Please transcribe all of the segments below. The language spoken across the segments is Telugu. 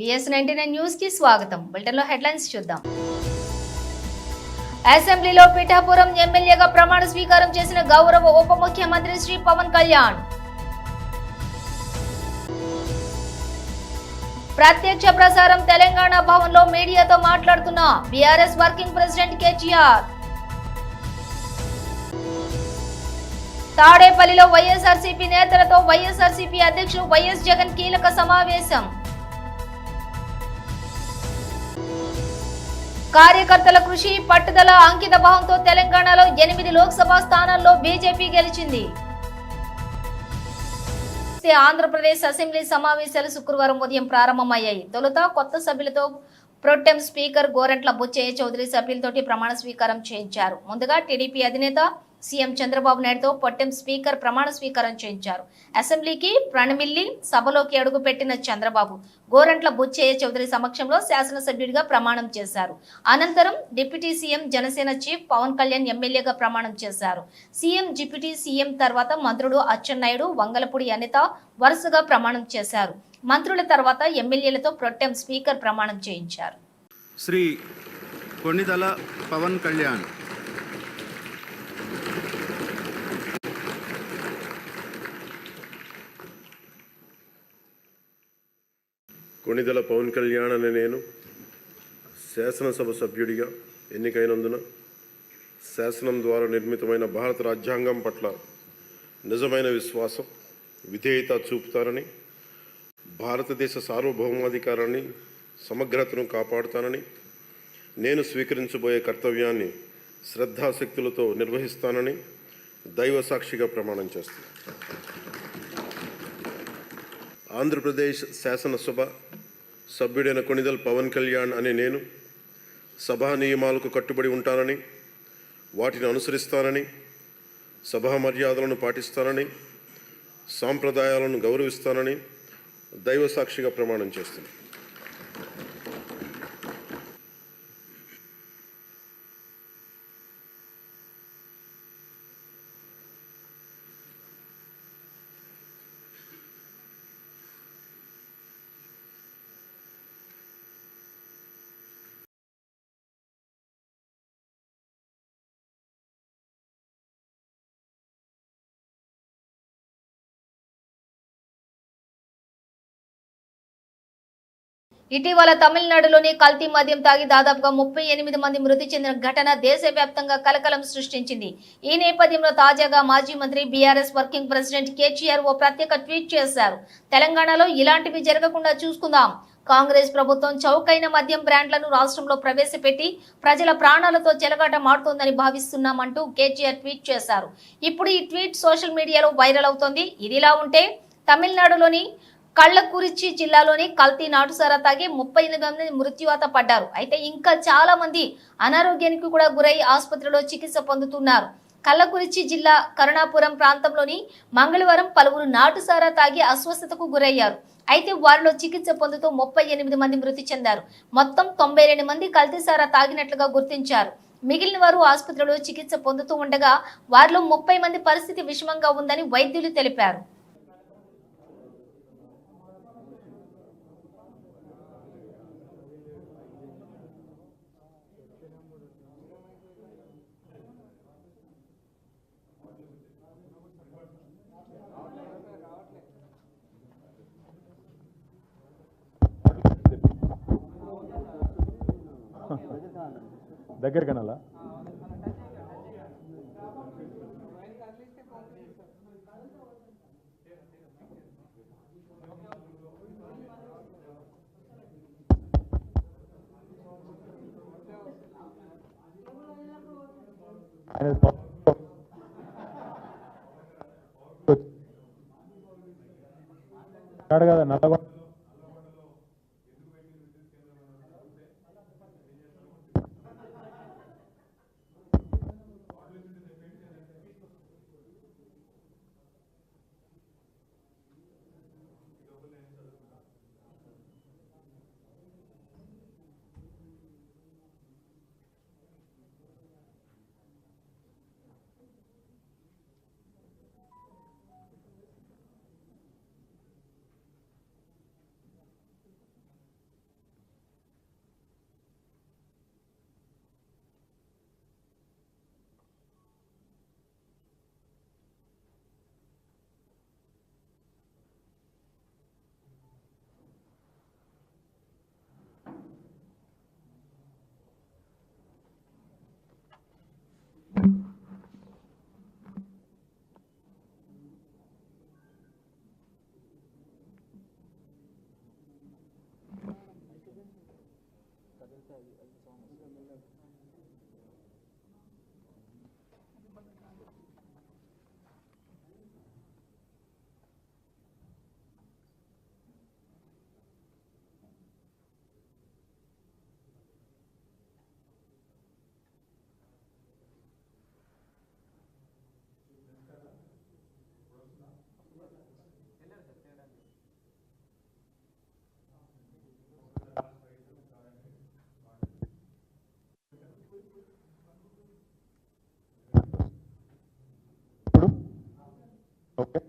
TS99 న్యూస్ కి స్వాగతం. బులెటిన్ లో హెడ్లైన్స్ చూద్దాం. అసెంబ్లీలో పిఠాపురం ఎమ్మెల్యేగా ప్రమాణ స్వీకారం చేసిన గౌరవ ఉప ముఖ్యమంత్రి శ్రీ పవన్ కళ్యాణ్. ప్రత్యక్ష ప్రసారం తెలంగాణ భవన్లో మీడియాతో మాట్లాడుతున్న బీఆర్ఎస్ వర్కింగ్ ప్రెసిడెంట్ కేటీఆర్. తాడేపల్లిలో వైఎస్ఆర్సీపీ నేతలతో వైఎస్ఆర్సీపీ అధ్యక్షుడు వైఎస్ జగన్ కీలక సమావేశం. కార్యకర్తల కృషి పట్టుదల అంకిత భావంతో తెలంగాణలో 8 లోక్సభ స్థానాల్లో బీజేపీ గెలిచింది. ఆంధ్రప్రదేశ్ అసెంబ్లీ సమావేశాలు శుక్రవారం ఉదయం ప్రారంభమయ్యాయి. తొలుత కొత్త సభ్యులతో ప్రొటెం స్పీకర్ గోరంట్ల బుచ్చయ్య చౌదరి సభ్యులతోటి ప్రమాణ స్వీకారం చేయించారు. ముందుగా టీడీపీ అధినేత సీఎం చంద్రబాబు నాయుడుతో ప్రొటెం స్పీకర్ ప్రమాణ స్వీకారం చేయించారు. అసెంబ్లీకి ప్రణమిల్లి సభలోకి అడుగుపెట్టిన చంద్రబాబు గోరంట్ల బుచ్చయ్య చౌదరి సమక్షంలో శాసనసభ్యుడిగా ప్రమాణం చేశారు. అనంతరం deputy CM Janasena chief Pawan Kalyan ఎమ్మెల్యేగా ప్రమాణం చేశారు. సీఎం డిప్యూటీ సీఎం తర్వాత మంత్రులు అచ్చెన్నాయుడు, వంగలపూడి అనిత వరుసగా ప్రమాణం చేశారు. మంత్రుల తర్వాత ఎమ్మెల్యేలతో ప్రొటెం స్పీకర్ ప్రమాణం చేయించారు. శ్రీ కొణిదల పవన్ కళ్యాణ్. కొణిదెల పవన్ కళ్యాణ్ అనే నేను శాసనసభ సభ్యుడిగా ఎన్నికైనందున శాసనం ద్వారా నిర్మితమైన భారత రాజ్యాంగం పట్ల నిజమైన విశ్వాసం, విధేయత చూపుతానని, భారతదేశ సార్వభౌమాధికారాన్ని, సమగ్రతను కాపాడుతానని, నేను స్వీకరించబోయే కర్తవ్యాన్ని శ్రద్ధాశక్తులతో నిర్వహిస్తానని దైవ సాక్షిగా ప్రమాణం చేస్తాను. ఆంధ్రప్రదేశ్ శాసనసభ సభ్యుడైన కొణిదెల పవన్ కళ్యాణ్ అనే నేను సభా నియమాలకు కట్టుబడి ఉంటానని, వాటిని అనుసరిస్తానని, సభా మర్యాదలను పాటిస్తానని, సాంప్రదాయాలను గౌరవిస్తానని దైవ సాక్షిగా ప్రమాణం చేస్తున్నాను. ఇటీవల తమిళనాడులోని కల్తీ మద్యం తాగి దాదాపుగా 38 మంది మృతి చెందిన ఘటన దేశవ్యాప్తంగా కలకలం సృష్టించింది. ఈ నేపథ్యంలో తాజాగా మాజీ మంత్రి బీఆర్ఎస్ వర్కింగ్ ప్రెసిడెంట్ కేటీఆర్ ఓ ప్రత్యేక ట్వీట్ చేశారు. తెలంగాణలో ఇలాంటివి జరగకుండా చూసుకుందాం. కాంగ్రెస్ ప్రభుత్వం చౌకైన మద్యం బ్రాండ్లను రాష్ట్రంలో ప్రవేశపెట్టి ప్రజల ప్రాణాలతో చెలగాటమాడుతోందని భావిస్తున్నామంటూ కేటీఆర్ ట్వీట్ చేశారు. ఇప్పుడు ఈ ట్వీట్ సోషల్ మీడియాలో వైరల్ అవుతోంది. ఇదిలా ఉంటే తమిళనాడులోని కళ్ళకురిచి జిల్లాలోని కల్తీ నాటుసారా తాగి 38 మంది మృత్యువాత పడ్డారు. అయితే ఇంకా చాలా మంది అనారోగ్యానికి కూడా గురై ఆసుపత్రిలో చికిత్స పొందుతున్నారు. కళ్ళకురిచి జిల్లా కరుణాపురం ప్రాంతంలోని మంగళవారం పలువురు నాటుసారా తాగి అస్వస్థతకు గురయ్యారు. అయితే వారిలో చికిత్స పొందుతూ 38 మంది మృతి చెందారు. మొత్తం 92 మంది కల్తీసారా తాగినట్లుగా గుర్తించారు. మిగిలిన వారు ఆసుపత్రిలో చికిత్స పొందుతూ ఉండగా వారిలో 30 మంది పరిస్థితి విషమంగా ఉందని వైద్యులు తెలిపారు. దగ్గర కనాలా కదా నల్లగొండ ఓకే.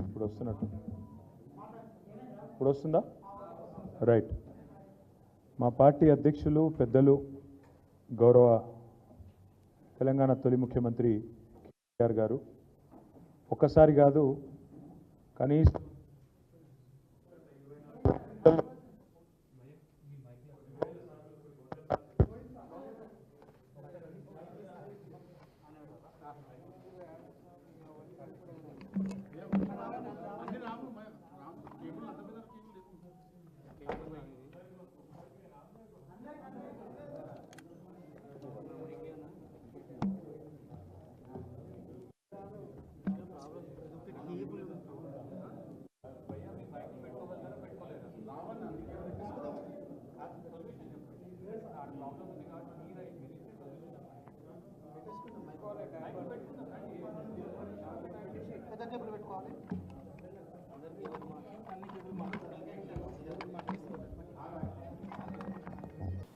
ఇప్పుడు వస్తున్నట్టు ఇప్పుడు వస్తుందా? రైట్. మా పార్టీ అధ్యక్షులు పెద్దలు గౌరవ తెలంగాణ తొలి ముఖ్యమంత్రి కేసీఆర్ గారు ఒక్కసారి కాదు కనీసం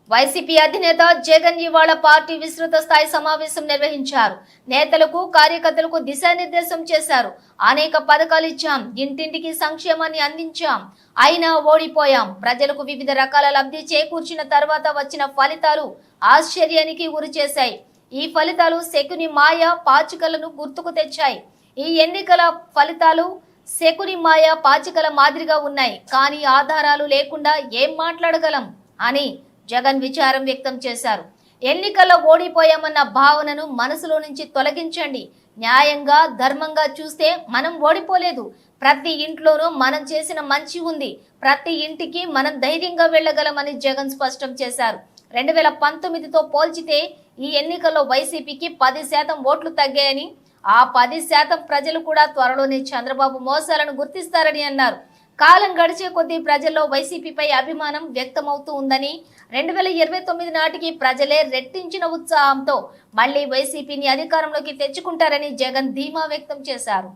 వైసీపీ అధినేత జగన్ ఇవాళ పార్టీ విస్తృత స్థాయి సమావేశం నిర్వహించారు. నేతలకు కార్యకర్తలకు దిశానిర్దేశం చేశారు. అనేక పథకాలు ఇచ్చాం, ఇంటింటికి సంక్షేమాన్ని అందించాం, అయినా ఓడిపోయాం. ప్రజలకు వివిధ రకాల లబ్ధి చేకూర్చిన తర్వాత వచ్చిన ఫలితాలు ఆశ్చర్యానికి గురిచేశాయి. ఈ ఫలితాలు శకుని మాయ పాచికలను గుర్తుకు తెచ్చాయి. ఈ ఎన్నికల ఫలితాలు శకుని మాయ పాచికల మాదిరిగా ఉన్నాయి, కానీ ఆధారాలు లేకుండా ఏం మాట్లాడగలం అని జగన్ విచారం వ్యక్తం చేశారు. ఎన్నికల్లో ఓడిపోయామన్న భావనను మనసులో నుంచి తొలగించండి. న్యాయంగా ధర్మంగా చూస్తే మనం ఓడిపోలేదు. ప్రతి ఇంట్లోనూ మనం చేసిన మంచి ఉంది. ప్రతి ఇంటికి మనం ధైర్యంగా వెళ్ళగలమని జగన్ స్పష్టం చేశారు. 2019తో పోల్చితే ఈ ఎన్నికల్లో వైసీపీకి 10% ఓట్లు తగ్గాయని, ఆ 10% ప్రజలు కూడా త్వరలోనే చంద్రబాబు మోసాలను గుర్తిస్తారని అన్నారు. కాలం గడిచే కొద్దీ ప్రజల్లో వైసీపీపై అభిమానం వ్యక్తమవుతూ ఉందని, 2029 నాటికి ప్రజలే రెట్టించిన ఉత్సాహంతో మళ్లీ వైసీపీని అధికారంలోకి తెచ్చుకుంటారని జగన్ ధీమా వ్యక్తం చేశారు.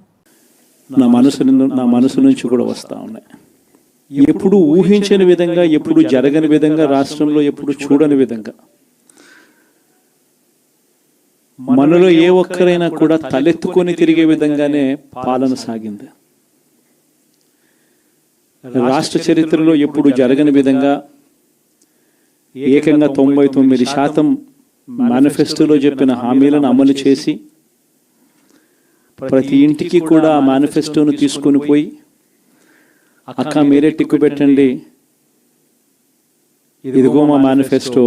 నా మనసు నుంచి కూడా వస్తూ ఉన్నాయి. ఎప్పుడు ఊహించని విధంగా, ఎప్పుడు జరగని విధంగా, రాష్ట్రంలో ఎప్పుడు చూడని విధంగా మనలో ఏ ఒక్కరైనా కూడా తలెత్తుకొని తిరిగే విధంగానే పాలన సాగింది. రాష్ట్ర చరిత్రలో ఎప్పుడు జరగని విధంగా ఏకంగా 99% మేనిఫెస్టోలో చెప్పిన హామీలను అమలు చేసి ప్రతి ఇంటికి కూడా ఆ మేనిఫెస్టోను తీసుకొని పోయి, అక్క మీరే టిక్కు పెట్టండి, ఇదిగో మా మేనిఫెస్టో,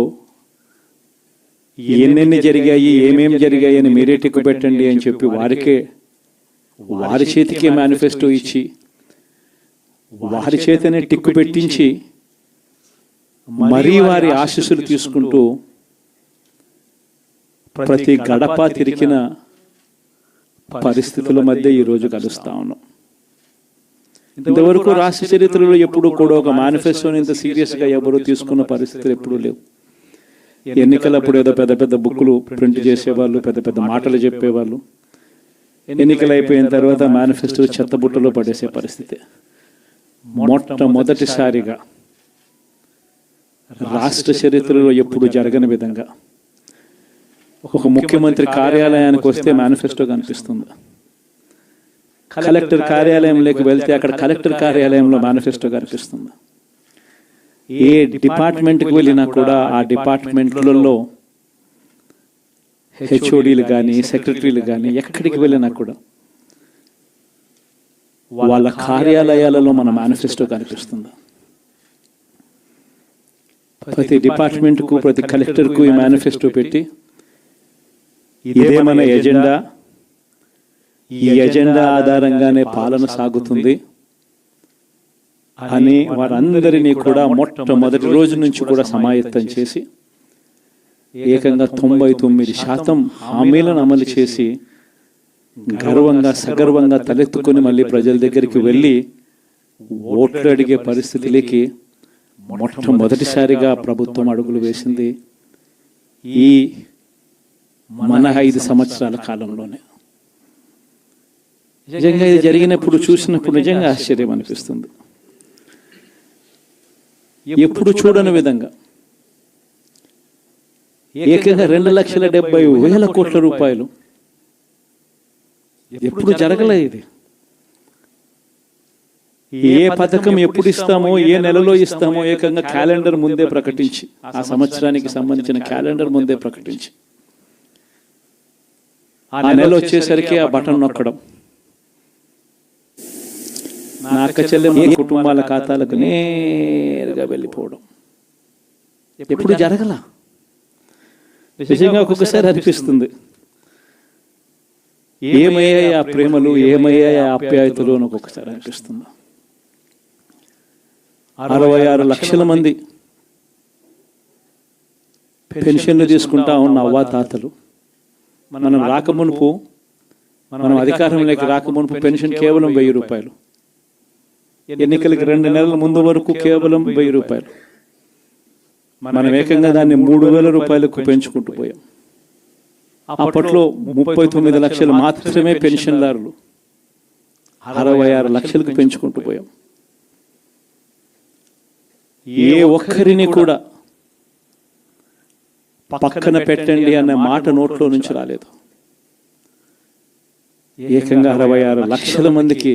ఎన్నెన్ని జరిగాయి, ఏమేమి జరిగాయి అని మీరే టిక్కు పెట్టండి అని చెప్పి వారి చేతికే మేనిఫెస్టో ఇచ్చి వారి చేతనే టిక్కు పెట్టించి మరీ వారి ఆశీస్సులు తీసుకుంటూ ప్రతి గడప తిరిగిన పరిస్థితుల మధ్య ఈరోజు కలుస్తా ఉన్నాం. ఇంతవరకు రాష్ట్ర చరిత్రలో ఎప్పుడు కూడా ఒక మేనిఫెస్టోని ఇంత సీరియస్గా ఎవరు తీసుకున్న పరిస్థితులు ఎప్పుడూ లేవు. ఎన్నికలప్పుడు ఏదో పెద్ద పెద్ద బుక్కులు ప్రింట్ చేసేవాళ్ళు, పెద్ద పెద్ద మాటలు చెప్పేవాళ్ళు. ఎన్నికలు అయిపోయిన తర్వాత మేనిఫెస్టో చెత్తబుట్టలో పడేసే పరిస్థితి. మొట్టమొదటిసారిగా రాష్ట్ర చరిత్రలో ఎప్పుడు జరగని విధంగా ఒక ముఖ్యమంత్రి కార్యాలయానికి వస్తే మేనిఫెస్టో కనిపిస్తుంది. కలెక్టర్ కార్యాలయంలోకి వెళ్తే అక్కడ కలెక్టర్ కార్యాలయంలో మేనిఫెస్టో కనిపిస్తుంది. ఏ డిపార్ట్మెంట్కి వెళ్ళినా కూడా ఆ డిపార్ట్మెంట్లలో హెచ్ఓడీలు కానీ, సెక్రటరీలు కానీ ఎక్కడికి వెళ్ళినా కూడా వాళ్ళ కార్యాలయాలలో మన మేనిఫెస్టో కనిపిస్తుంది. ప్రతి డిపార్ట్మెంట్కు, ప్రతి కలెక్టర్కు ఈ మేనిఫెస్టో పెట్టి ఇదే మన ఎజెండా, ఈ ఎజెండా ఆధారంగానే పాలన సాగుతుంది అని వారందరినీ కూడా మొట్టమొదటి రోజు నుంచి కూడా సమాయత్తం చేసి ఏకంగా 99% హామీలను అమలు చేసి గర్వంగా సగర్వంగా తలెత్తుకొని మళ్ళీ ప్రజల దగ్గరికి వెళ్ళి ఓట్లు అడిగే పరిస్థితిలోకి మొట్టమొదటిసారిగా ప్రభుత్వం అడుగులు వేసింది ఈ మన 5 సంవత్సరాల కాలంలోనే. నిజంగా ఇది జరిగినప్పుడు చూసినప్పుడు నిజంగా ఆశ్చర్యం అనిపిస్తుంది. ఎప్పుడు చూడని విధంగా ఏకంగా 2,70,000 కోట్ల రూపాయలు ఎప్పుడు జరగలే ఇది. ఏ పథకం ఎప్పుడు ఇస్తామో, ఏ నెలలో ఇస్తామో ఏకంగా క్యాలెండర్ ముందే ప్రకటించి, ఆ సంవత్సరానికి సంబంధించిన క్యాలెండర్ ముందే ప్రకటించి, ఆ నెల వచ్చేసరికి ఆ బటన్ నొక్కడం, నా అక్క చెల్లెమ్మ కుటుంబాల ఖాతాలకు నేరుగా వెళ్ళిపోవడం ఎప్పుడు జరగల. నిజంగా ఒక్కొక్కసారి అనిపిస్తుంది, ఏమయ్యాయి ఆ ప్రేమలు, ఏమయ్యాయి ఆ ఆప్యాయతలు అని ఒక్కొక్కసారి అనిపిస్తుంది. 66 లక్షల మంది పెన్షన్లు తీసుకుంటా ఉన్న అవ్వాతాతలు, మనం రాకమునుపు, మనం అధికారంలోకి రాకమునుపు పెన్షన్ కేవలం 1000 రూపాయలు, ఎన్నికలకి 2 నెలల ముందు వరకు కేవలం 1000 రూపాయలు. మనం ఏకంగా దాన్ని 3,000 రూపాయలకు పెంచుకుంటూ పోయాం. అప్పట్లో 39 లక్షలు మాత్రమే పెన్షన్దారులు, 66 లక్షలకు పెంచుకుంటూ పోయాం. ఏ ఒక్కరిని కూడా పక్కన పెట్టండి అన్న మాట నోట్లో నుంచి రాలేదు. ఏకంగా 66 లక్షల మందికి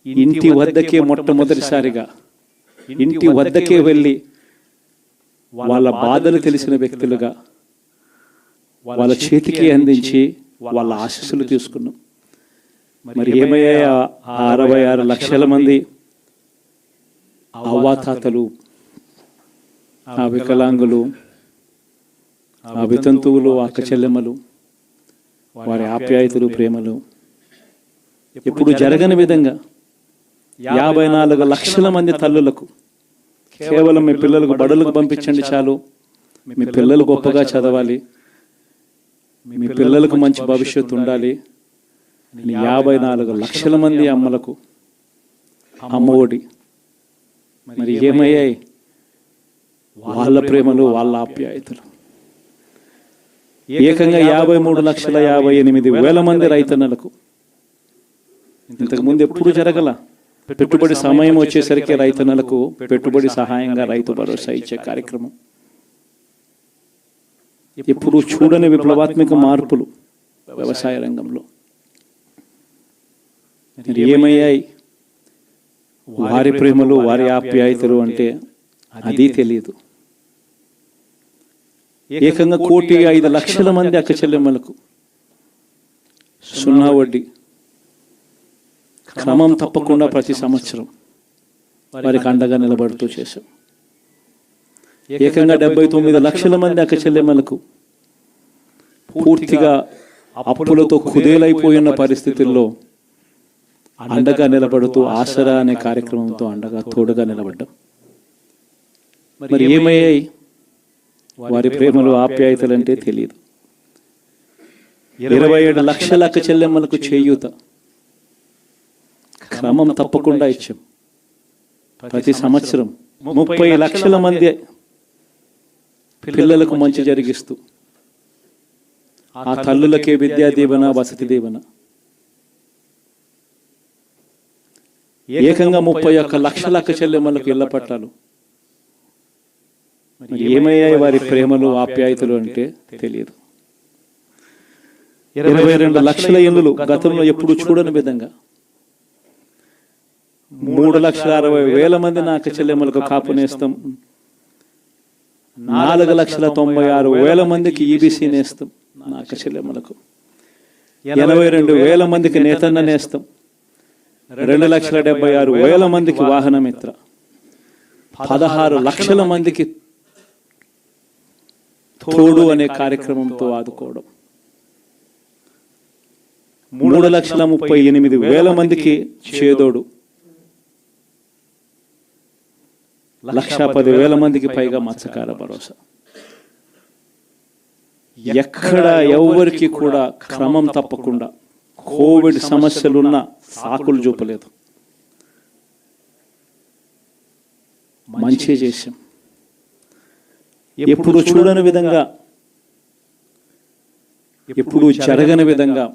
ఇంటి వద్దకే, మొట్టమొదటిసారిగా ఇంటి వద్దకే వెళ్ళి వాళ్ళ బాధలు తెలిసిన వ్యక్తులుగా వాళ్ళ చేతికి అందించి వాళ్ళ ఆశీస్సులు తీసుకున్నాం. మరి ఏమయ్యా 66 లక్షల మంది అవ్వాతాతలు, ఆ వికలాంగులు, ఆ వితంతువులు, అక్క చెల్లెమ్మలు, వారి ఆప్యాయతలు, ప్రేమలు ఎప్పుడు జరగని విధంగా 54 లక్షల మంది తల్లులకు కేవలం మీ పిల్లలకు బడులకు పంపించండి చాలు, మీ పిల్లలు గొప్పగా చదవాలి, మీ పిల్లలకు మంచి భవిష్యత్తు ఉండాలి, 54 లక్షల మంది అమ్మలకు అమ్మఒడి. మరి ఏమయ్యాయి వాళ్ళ ప్రేమలు, వాళ్ళ ఆప్యాయతలు? ఏకంగా 53,58,000 మంది రైతన్నలకు ఇంతకుముందు ఎప్పుడు జరగల. పెట్టుబడి సమయం వచ్చేసరికి రైతన్నలకు పెట్టుబడి సహాయంగా రైతు భరోసా ఇచ్చే కార్యక్రమం. ఎప్పుడు చూడని విప్లవాత్మక మార్పులు వ్యవసాయ రంగంలో. ఏమయ్యాయి వారి ప్రేమలు, వారి ఆప్యాయతలు అంటే అది తెలియదు. ఏకంగా 1,05,00,000 మంది అక్క చెల్లెమ్మలకు 0 వడ్డీ క్రమం తప్పకుండా ప్రతి సంవత్సరం వారికి అండగా నిలబడుతూ చేశాం. ఏకంగా 79 లక్షల మంది అక్క చెల్లెమ్మలకు పూర్తిగా అప్పులతో కుదేలైపోయిన పరిస్థితుల్లో అండగా నిలబడుతూ ఆసరా అనే కార్యక్రమంతో అండగా తోడుగా నిలబడ్డాం. మరి ఏమయ్యాయి వారి ప్రేమలు, ఆప్యాయతలు అంటే తెలియదు. 27 లక్షల అక్క చెల్లెమ్మలకు చేయూత క్రమం తప్పకుండా ఇచ్చాం. ప్రతి సంవత్సరం 30 లక్షల మంది పిల్లలకు మంచి జరిగిస్తూ ఆ తల్లులకే విద్యా దీవెన, వసతి దీవెన. ఏకంగా 31 లక్షల అక్క చెల్లెమ్మలకు ఇళ్ల పట్టాలు. ఏమయ్యాయి వారి ప్రేమలు, ఆప్యాయతలు అంటే తెలియదు. 22 లక్షల ఇళ్ళు గతంలో ఎప్పుడు చూడని విధంగా 3,60,000 మంది నా అక్క చెల్లెమ్మలకు కాపు నేస్తం, 4,96,000 మందికి ఈబీసీ నేస్తం నా అక్క చెల్లెమ్మలకు, 82,000 మందికి నేతన్న నేస్తం, 2,76,000 మందికి వాహన మిత్ర, 16 లక్షల మందికి తోడు అనే కార్యక్రమంతో ఆదుకోవడం, 3,38,000 మందికి చేదోడు, 1,10,000 మందికి పైగా మత్స్యకార భరోసా. ఎక్కడ ఎవరికి కూడా క్రమం తప్పకుండా కోవిడ్ సమస్యలున్న సాకులు చూపలేదు. మంచి చేశాం. ఎప్పుడు చూడని విధంగా, ఎప్పుడు జరగని విధంగా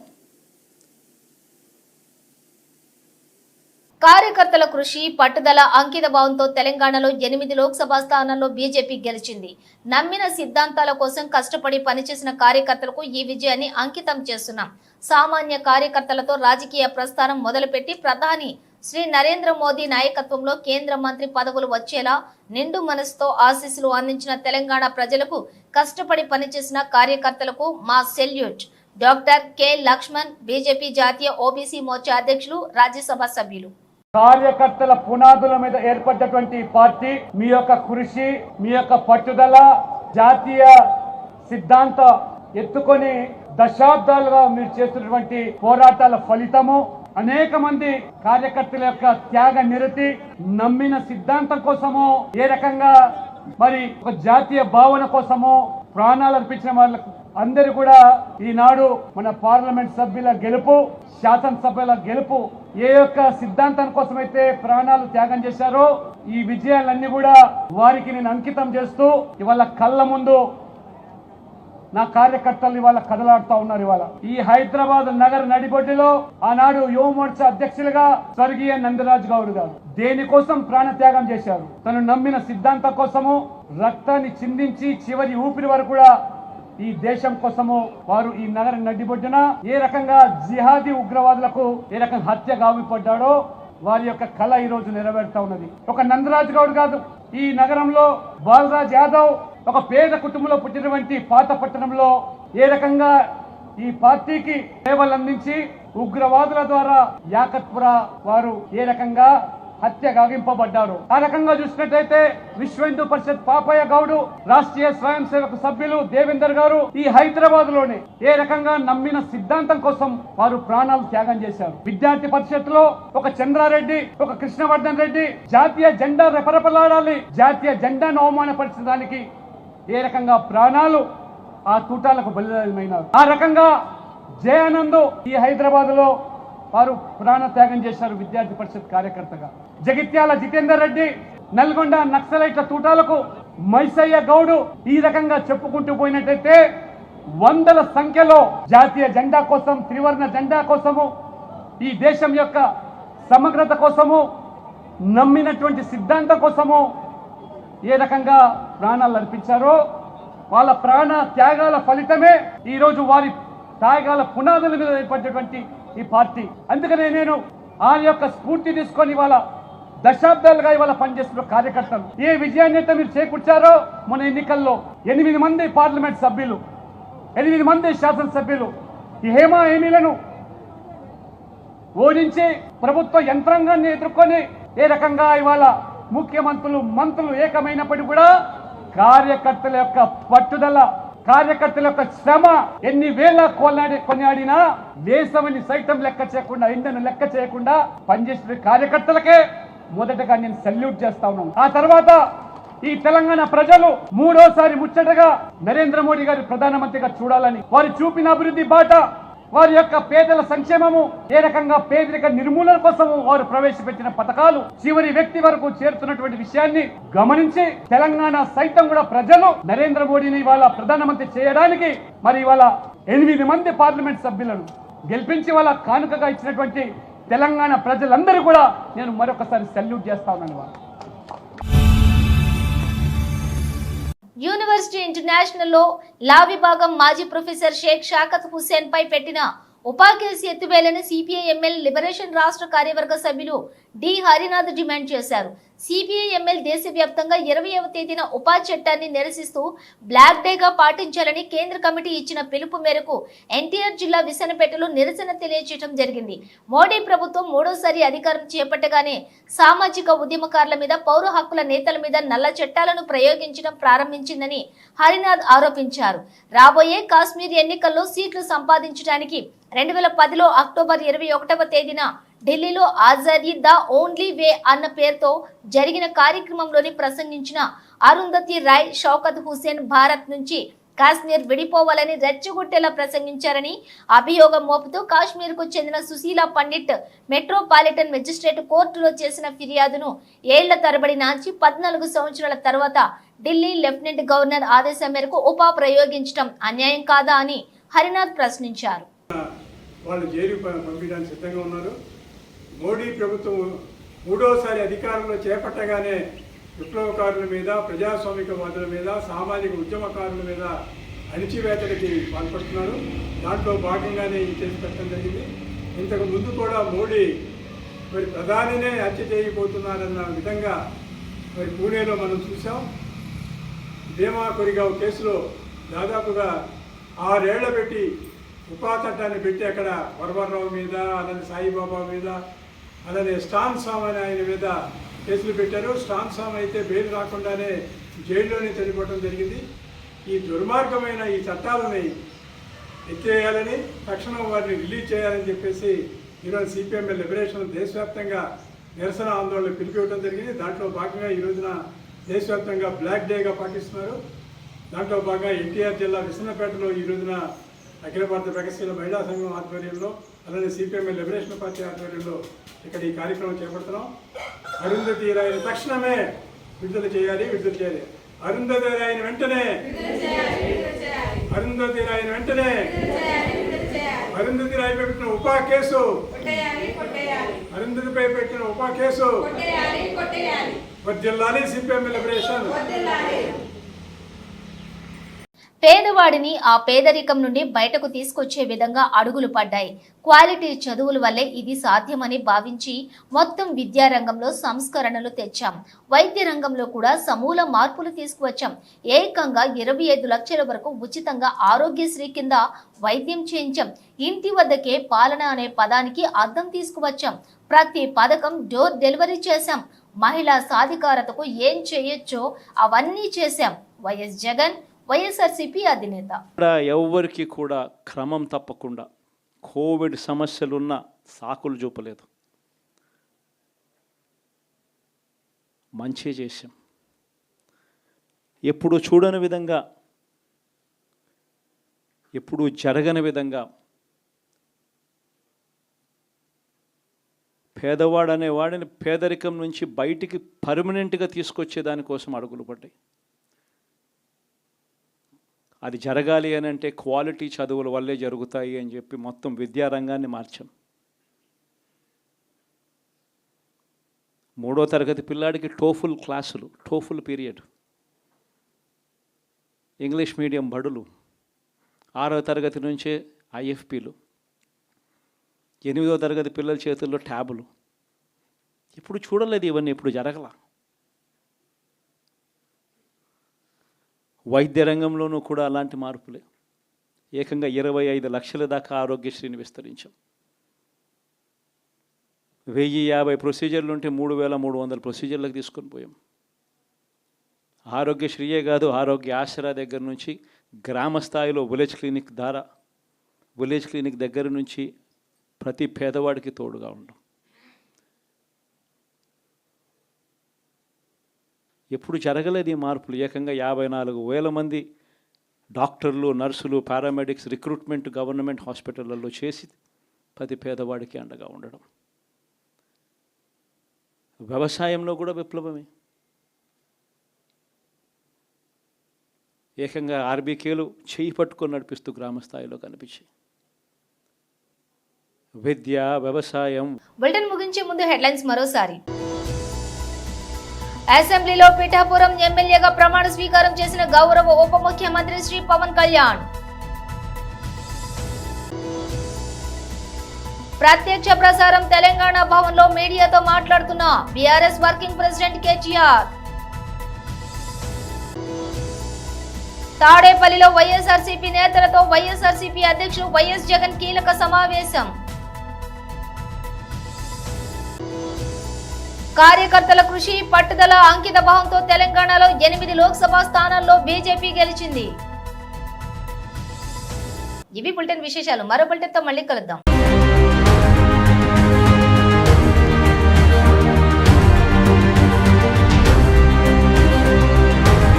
కార్యకర్తల కృషి, పట్టుదల, అంకిత భావంతో తెలంగాణలో 8 లోక్సభ స్థానాల్లో బీజేపీ గెలిచింది. నమ్మిన సిద్ధాంతాల కోసం కష్టపడి పనిచేసిన కార్యకర్తలకు ఈ విజయాన్ని అంకితం చేస్తున్నాం. సామాన్య కార్యకర్తలతో రాజకీయ ప్రస్థానం మొదలుపెట్టి ప్రధాని శ్రీ నరేంద్ర మోదీ నాయకత్వంలో కేంద్ర మంత్రి పదవులు వచ్చేలా నిండు మనసుతో ఆశీస్సులు అందించిన తెలంగాణ ప్రజలకు, కష్టపడి పనిచేసిన కార్యకర్తలకు మా salute. Doctor K Laxman, BJP జాతీయ ఓబీసీ మోర్చా అధ్యక్షులు, రాజ్యసభ సభ్యులు. కార్యకర్తల పునాదుల మీద ఏర్పడ్డటువంటి పార్టీ. మీ యొక్క కృషి, మీ యొక్క పట్టుదల, జాతీయ సిద్ధాంత ఎత్తుకొని దశాబ్దాలుగా మీరు చేస్తున్నటువంటి పోరాటాల ఫలితము. అనేక మంది కార్యకర్తల యొక్క త్యాగ నిరతి, నమ్మిన సిద్ధాంతం కోసము, ఏ రకంగా మరి ఒక జాతీయ భావన కోసము ప్రాణాలు అర్పించిన వాళ్ళకు అందరూ కూడా ఈనాడు మన పార్లమెంట్ సభ్యుల గెలుపు, శాసనసభ్యుల గెలుపు, ఏ యొక్క సిద్ధాంతం కోసమైతే ప్రాణాలు త్యాగం చేశారో ఈ విజయాలన్నీ కూడా వారికి నేను అంకితం చేస్తూ ఇవాళ కళ్ళ ముందు నా కార్యకర్తలు ఇవాళ కదలాడుతూ ఉన్నారు. ఇవాళ ఈ హైదరాబాద్ నగర నడిబొడ్డులో ఆనాడు యువ మోర్చా అధ్యక్షులుగా స్వర్గీయ నందరాజ్ గౌడ్ గారు దేనికోసం ప్రాణ త్యాగం చేశారు. తను నమ్మిన సిద్ధాంతం కోసము రక్తాన్ని చిందించి చివరి ఊపిరి వరకు కూడా ఈ దేశం కోసము వారు ఈ నగర నడిబొడ్డున ఏ రకంగా జిహాదీ ఉగ్రవాదులకు ఏ రకంగా హత్య గావిపడ్డాడో వారి యొక్క కళ ఈ రోజు నెరవేరుతా ఉన్నది. ఒక నందరాజ్ గౌడ్ కాదు, ఈ నగరంలో బాలరాజ్ యాదవ్ ఒక పేద కుటుంబంలో పుట్టినటువంటి పాత పట్టణంలో ఏ రకంగా ఈ పార్టీకి సేవలు అందించి ఉగ్రవాదుల ద్వారా యాకత్పుర వారు ఏ రకంగా హత్య గావింపబడ్డారు. ఆ రకంగా చూసినట్టయితే విశ్వ హిందూ పరిషత్ పాపయ్య గౌడు, రాష్ట్రీయ స్వయం సేవక సభ్యులు దేవేందర్ గారు ఈ హైదరాబాద్ లోనే ఏ రకంగా నమ్మిన సిద్ధాంతం కోసం వారు ప్రాణాలు త్యాగం చేశారు. విద్యార్థి పరిషత్ లో ఒక చంద్రారెడ్డి, ఒక కృష్ణవర్ధన్ రెడ్డి జాతీయ జెండా రెపరెపలాడాలి, జాతీయ జెండాను అవమానపరచడానికి ఏ రకంగా ప్రాణాలు ఆ తూటాలకు బలిదానమైనారు. ఆ రకంగా జయానంద్ ఈ హైదరాబాద్ లో వారు ప్రాణ త్యాగం చేశారు విద్యార్థి పరిషత్ కార్యకర్తగా. జగిత్యాల జితేందర్ రెడ్డి నల్గొండ నక్సలైట్ల తూటాలకు మైసయ్య గౌడు ఈ రకంగా చెప్పుకుంటూ పోయినట్టయితే వందల సంఖ్యలో జాతీయ జెండా కోసం, త్రివర్ణ జెండా కోసము, ఈ దేశం యొక్క సమగ్రత కోసము, నమ్మినటువంటి సిద్ధాంతం కోసము ఏ రకంగా ప్రాణాలు అర్పించారో వాళ్ళ ప్రాణ త్యాగాల ఫలితమే ఈరోజు వారి త్యాగాల పునాదుల మీద ఏర్పడినటువంటి ఈ పార్టీ. అందుకనే నేను ఆ యొక్క స్ఫూర్తి తీసుకొని ఇవాళ దశాబ్దాలుగా ఇవాళ పనిచేస్తున్న కార్యకర్తలు ఏ విజయాన్ని అయితే మీరు చేకూర్చారో మన ఎన్నికల్లో 8 మంది పార్లమెంట్ సభ్యులు, 8 మంది శాసనసభ్యులు ఈ హేమీలను ఓడించి ప్రభుత్వ యంత్రాంగాన్ని ఎదుర్కొని ఏ రకంగా ఇవాళ ముఖ్యమంత్రులు, మంత్రులు ఏకమైనప్పటికీ కూడా కార్యకర్తల యొక్క పట్టుదల, కార్యకర్తల యొక్క శ్రమ ఎన్ని వేల కొనియాడినా వేసవిని సైతం లెక్క చేయకుండా, ఎండను లెక్క చేయకుండా పనిచేసిన కార్యకర్తలకే మొదటగా నేను సెల్యూట్ చేస్తా ఉన్నాను. ఆ తర్వాత ఈ తెలంగాణ ప్రజలు మూడోసారి ముచ్చటగా నరేంద్ర మోడీ గారి ప్రధానమంత్రిగా చూడాలని వారు చూపిన అభివృద్ధి బాట, వారి యొక్క పేదల సంక్షేమము, ఏ రకంగా పేదరిక నిర్మూలన కోసం వారు ప్రవేశపెట్టిన పథకాలు చివరి వ్యక్తి వరకు చేరుతున్నటువంటి విషయాన్ని గమనించి తెలంగాణ సైతం కూడా ప్రజలు నరేంద్ర మోడీని ఇవాళ ప్రధానమంత్రి చేయడానికి మరి ఇవాళ 8 మంది పార్లమెంట్ సభ్యులను గెలిపించి వాళ్ళ కానుకగా ఇచ్చినటువంటి తెలంగాణ ప్రజలందరూ కూడా నేను మరొకసారి సెల్యూట్ చేస్తా ఉన్నాను. యూనివర్సిటీ ఇంటర్నేషనల్ లో లా విభాగం మాజీ ప్రొఫెసర్ షేక్ షాకత్ హుస్సేన్ పై పెట్టిన ఉపా కేసు ఎత్తివేయాలని సిపిఐ-ఎంఎల్ లిబరేషన్ రాష్ట్ర కార్యవర్గ సభ్యులు డి హరినాథ్ డిమాండ్ చేశారు. సిపిఐ-ఎంఎల్ దేశవ్యాప్తంగా 20వ తేదీన ఉపా చట్టాన్ని నిరసిస్తూ బ్లాక్ డేగా పాటించాలని కేంద్ర కమిటీ ఇచ్చిన పిలుపు మేరకు ఎన్టీఆర్ జిల్లా విసనపేటలో నిరసన తెలియజేయడం జరిగింది. మోడీ ప్రభుత్వం మూడోసారి అధికారం చేపట్టగానే సామాజిక ఉద్యమకారుల మీద, పౌర హక్కుల నేతల మీద నల్ల చట్టాలను ప్రయోగించడం ప్రారంభించిందని హరినాథ్ ఆరోపించారు. రాబోయే కాశ్మీర్ ఎన్నికల్లో సీట్లు సంపాదించడానికి 2010లో అక్టోబర్ 21వ తేదీన ఢిల్లీలో ఆజాదీ ద ఓన్లీ వే అన్న పేరుతో జరిగిన కార్యక్రమంలోని ప్రసంగించిన అరుంధతి రాయ్, షౌకత్ హుస్సేన్ భారత్ నుంచి కాశ్మీర్ విడిపోవాలని రెచ్చగొట్టేలా ప్రసంగించారని అభియోగం మోపుతూ కాశ్మీర్కు చెందిన సుశీల పండిట్ మెట్రోపాలిటన్ మెజిస్ట్రేట్ కోర్టులో చేసిన ఫిర్యాదును ఏళ్ల తరబడి నాచి 14 సంవత్సరాల తర్వాత ఢిల్లీ లెఫ్టినెంట్ గవర్నర్ ఆదేశం మేరకు ప్రయోగించడం అన్యాయం కాదా అని హరినాథ్ ప్రశ్నించారు. వాళ్ళు జైలు పంపించడానికి సిద్ధంగా ఉన్నారు. మోడీ ప్రభుత్వం మూడోసారి అధికారంలో చేపట్టగానే విప్లవకారుల మీద, ప్రజాస్వామికవాదుల మీద, సామాజిక ఉద్యమకారుల మీద అణిచివేతలకి పాల్పడుతున్నారు. దాంట్లో భాగంగానే ఇది చేసి పెట్టడం జరిగింది. ఇంతకు ముందు కూడా మోడీ మరి ప్రధానినే హత్య చేయబోతున్నారన్న విధంగా మరి పూణేలో మనం చూసాం. భీమా కొరిగావ్ కేసులో దాదాపుగా 6 ఏళ్ల పెట్టి ఉపా చట్టాన్ని పెట్టి అక్కడ వరవరరావు మీద, అలానే సాయిబాబా మీద, అలానే స్టాన్ స్వామి అని ఆయన మీద కేసులు పెట్టారు. స్టాన్ స్వామి అయితే బెయిల్ రాకుండానే జైల్లోనే చనిపోవడం జరిగింది. ఈ దుర్మార్గమైన ఈ చట్టాలని ఎత్తేయాలని, తక్షణం వారిని రిలీజ్ చేయాలని చెప్పేసి ఈరోజు సిపిఎంఎల్ లిబరేషన్ దేశవ్యాప్తంగా నిరసన ఆందోళన పిలిపివ్వడం జరిగింది. దాంట్లో భాగంగా ఈ రోజున దేశవ్యాప్తంగా బ్లాక్ డేగా పాటిస్తున్నారు. దాంట్లో భాగంగా ఎన్టీఆర్ జిల్లా విసన్నపేటలో ఈ రోజున అఖిల భారత ప్రగతిశీల మహిళా సంఘం ఆధ్వర్యంలో, అలానే సిపిఎంఎల్ లిబరేషన్ పార్టీ ఆధ్వర్యంలో ఇక్కడ ఈ కార్యక్రమం చేపడుతున్నాం. అరుంధతి రాయని తక్షణమే విడుదల చేయాలి. అరుంధతి రాయని వెంటనే అరుంధతి రాయిపై పెట్టిన ఉపా కేసు, అరుంధతిపై పెట్టిన ఉపా కేసు జిల్లాని సిపిఎంఎల్ లిబరేషన్. పేదవాడిని ఆ పేదరికం నుండి బయటకు తీసుకొచ్చే విధంగా అడుగులు పడ్డాయి. క్వాలిటీ చదువుల వల్లే ఇది సాధ్యమని భావించి మొత్తం విద్యారంగంలో సంస్కరణలు తెచ్చాం. వైద్య రంగంలో కూడా సమూల మార్పులు తీసుకువచ్చాం. ఏకంగా 25 లక్షల వరకు ఉచితంగా ఆరోగ్యశ్రీ కింద వైద్యం చేయించాం. ఇంటి వద్దకే పాలన అనే పదానికి అర్థం తీసుకువచ్చాం. ప్రతి పథకం డోర్ డెలివరీ చేశాం. మహిళా సాధికారతకు ఏం చేయొచ్చో అవన్నీ చేశాం. వైఎస్ జగన్ వైఎస్ఆర్సీపీ అధినేత. ఎవరికి కూడా క్రమం తప్పకుండా కోవిడ్ సమస్యలున్న సాకులు చూపలేదు. మంచి చేశాం. ఎప్పుడు చూడని విధంగా, ఎప్పుడు జరగని విధంగా పేదవాడు అనేవాడిని పేదరికం నుంచి బయటికి పర్మనెంట్గా తీసుకొచ్చే దానికోసం అడుగులు పడ్డాయి. అది జరగాలి అని అంటే క్వాలిటీ చదువుల వల్లే జరుగుతాయి అని చెప్పి మొత్తం విద్యారంగాన్ని మార్చాం. 3వ తరగతి పిల్లాడికి టోఫుల్ క్లాసులు, టోఫుల్ పీరియడ్, ఇంగ్లీష్ మీడియం బడులు, 6వ తరగతి నుంచే ఐఎఫ్పీలు, 8వ తరగతి పిల్లల చేతుల్లో ట్యాబులు. ఇప్పుడు చూడలేదు ఇవన్నీ, ఇప్పుడు జరగల. వైద్య రంగంలోనూ కూడా అలాంటి మార్పులే. ఏకంగా 25 లక్షల దాకా ఆరోగ్యశ్రీని విస్తరించాం. 1050 ప్రొసీజర్లు ఉంటే 3300 ప్రొసీజర్లకు తీసుకొని పోయాం. ఆరోగ్యశ్రీయే కాదు, ఆరోగ్య ఆసరా దగ్గర నుంచి గ్రామ స్థాయిలో విలేజ్ క్లినిక్ దగ్గర నుంచి ప్రతి పేదవాడికి తోడుగా ఉన్నాం. ఎప్పుడు జరగలేదు ఈ మార్పులు. ఏకంగా 54,000 మంది డాక్టర్లు, నర్సులు, పారామెడిక్స్ రిక్రూట్మెంట్ గవర్నమెంట్ హాస్పిటళ్లలో చేసి ప్రతి పేదవాడికి అండగా ఉండడం. వ్యవసాయంలో కూడా విప్లవమే. ఏకంగా ఆర్బీకేలు చేయి పట్టుకొని నడిపిస్తూ గ్రామ స్థాయిలో కనిపించాయి. విద్య, వ్యవసాయం. బులెటిన్ ముగించే ముందు హెడ్లైన్స్ మరోసారి. అసెంబ్లీలో పిఠాపురం ఎమ్మెల్యేగా ప్రమాణ స్వీకారం చేసిన గౌరవ ఉప ముఖ్యమంత్రి శ్రీ పవన్ కళ్యాణ్. ప్రత్యక్ష ప్రసారం తెలంగాణ భవన్లో మీడియాతో మాట్లాడుతున్న బీఆర్ఎస్ వర్కింగ్ ప్రెసిడెంట్ కేటీఆర్. తాడేపల్లిలో వైఎస్ఆర్సీపీ నేతలతో వైఎస్ఆర్సీపీ అధ్యక్షుడు వైఎస్ జగన్ కీలక సమావేశం. కార్యకర్తల కృషి, పట్టుదల, అంకిత భావంతో తెలంగాణలో 8 లోక్సభ స్థానాల్లో బీజేపీ గెలిచింది. ఇవి బులెటిన్ విశేషాలు. మరో బులెటిన్తో మళ్ళీ కలుద్దాం.